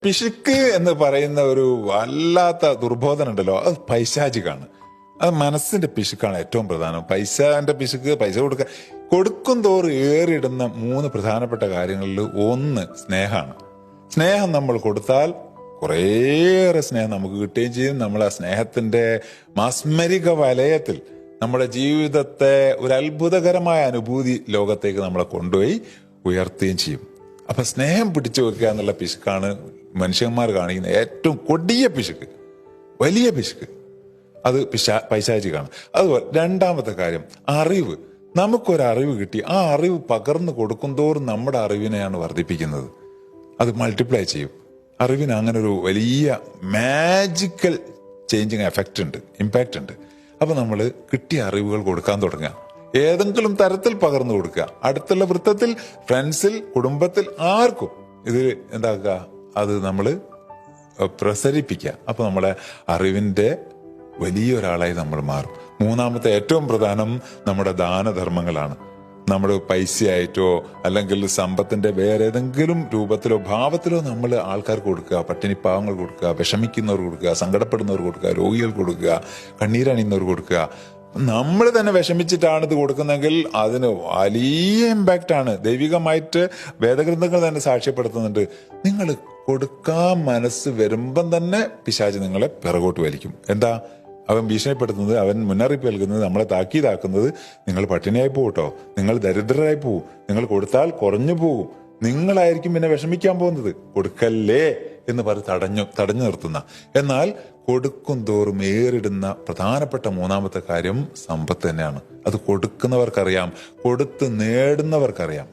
പിശുക്ക് എന്ന് പറയുന്ന ഒരു വല്ലാത്ത ദുർബോധന ഉണ്ടല്ലോ, അത് പൈശാചികാണ്. അത് മനസ്സിന്റെ പിശുക്കാണ് ഏറ്റവും പ്രധാനം. പൈസന്റെ പിശുക്ക്, പൈസ കൊടുക്കും തോറും ഏറിയിടുന്ന 3 പ്രധാനപ്പെട്ട കാര്യങ്ങളിൽ ഒന്ന് സ്നേഹമാണ്. സ്നേഹം നമ്മൾ കൊടുത്താൽ കുറേയേറെ സ്നേഹം നമുക്ക് കിട്ടുകയും ചെയ്യും. നമ്മൾ ആ സ്നേഹത്തിന്റെ മാസ്മരിക വലയത്തിൽ നമ്മുടെ ജീവിതത്തെ ഒരു അത്ഭുതകരമായ അനുഭൂതി ലോകത്തേക്ക് നമ്മളെ കൊണ്ടുപോയി ഉയർത്തുകയും ചെയ്യും. അപ്പൊ സ്നേഹം പിടിച്ചു വെക്കുക എന്നുള്ള പിശുക്കാണ് മനുഷ്യന്മാർ കാണിക്കുന്ന ഏറ്റവും കൊടിയ പിശുക്ക്, വലിയ പിശുക്ക്. അത് പൈശാചികാണ്. അതുപോലെ രണ്ടാമത്തെ കാര്യം അറിവ്. നമുക്കൊരറിവ് കിട്ടി, ആ അറിവ് പകർന്നു കൊടുക്കും തോറും നമ്മുടെ അറിവിനെയാണ് വർദ്ധിപ്പിക്കുന്നത്. അത് മൾട്ടിപ്ലൈ ചെയ്യും. അറിവിന് അങ്ങനെ ഒരു വലിയ മാജിക്കൽ ചേഞ്ചിങ് എഫക്റ്റ് ഉണ്ട്, ഇമ്പാക്റ്റ് ഉണ്ട്. അപ്പൊ നമ്മൾ കിട്ടിയ അറിവുകൾ കൊടുക്കാൻ തുടങ്ങുക, ഏതെങ്കിലും തരത്തിൽ പകർന്നു കൊടുക്കുക. അടുത്തുള്ള വൃത്തത്തിൽ, ഫ്രണ്ട്സിൽ, കുടുംബത്തിൽ, ആർക്കും ഇത് എന്താക്കുക, അത് നമ്മൾ പ്രസരിപ്പിക്കുക. അപ്പൊ നമ്മളെ അറിവിന്റെ വലിയൊരാളായി നമ്മൾ മാറും. മൂന്നാമത്തെ ഏറ്റവും പ്രധാനം നമ്മുടെ ദാനധർമ്മങ്ങളാണ്. നമ്മൾ പൈസയായിട്ടോ അല്ലെങ്കിൽ സമ്പത്തിന്റെ വേറെ ഏതെങ്കിലും രൂപത്തിലോ ഭാവത്തിലോ നമ്മൾ ആൾക്കാർക്ക് കൊടുക്കുക. പട്ടിണി പാവങ്ങൾ കൊടുക്കുക, വിഷമിക്കുന്നവർ കൊടുക്കുക, സങ്കടപ്പെടുന്നവർ കൊടുക്കുക, രോഗികൾക്ക് കൊടുക്കുക, കണ്ണീരണിയുന്നവർ കൊടുക്കുക. നമ്മൾ തന്നെ വിഷമിച്ചിട്ടാണ് ഇത് കൊടുക്കുന്നതെങ്കിൽ അതിന് വലിയ ഇമ്പാക്റ്റ് ആണ്. ദൈവികമായിട്ട് വേദഗ്രന്ഥങ്ങൾ തന്നെ സാക്ഷ്യപ്പെടുത്തുന്നുണ്ട്. നിങ്ങൾ കൊടുക്കാൻ മനസ്സ് വരുമ്പം തന്നെ പിശാച് നിങ്ങളെ പിറകോട്ട് വലിക്കും. എന്താ അവൻ ഭീഷണിപ്പെടുത്തുന്നത്, അവൻ മുന്നറിയിപ്പ് നൽകുന്നത്, നമ്മളെ താക്കീതാക്കുന്നത്, നിങ്ങൾ പട്ടിണിയായി പോകട്ടോ, നിങ്ങൾ ദരിദ്രരായി പോവും, നിങ്ങൾ കൊടുത്താൽ കുറഞ്ഞു പോകും, നിങ്ങളായിരിക്കും പിന്നെ വിഷമിക്കാൻ പോകുന്നത്, കൊടുക്കല്ലേ എന്ന് പറഞ്ഞ് തടഞ്ഞു നിർത്തുന്ന. എന്നാൽ കൊടുക്കും തോറും ഏറിടുന്ന പ്രധാനപ്പെട്ട മൂന്നാമത്തെ കാര്യം സമ്പത്ത് തന്നെയാണ്. അത് കൊടുക്കുന്നവർക്കറിയാം, കൊടുത്ത് നേടുന്നവർക്കറിയാം.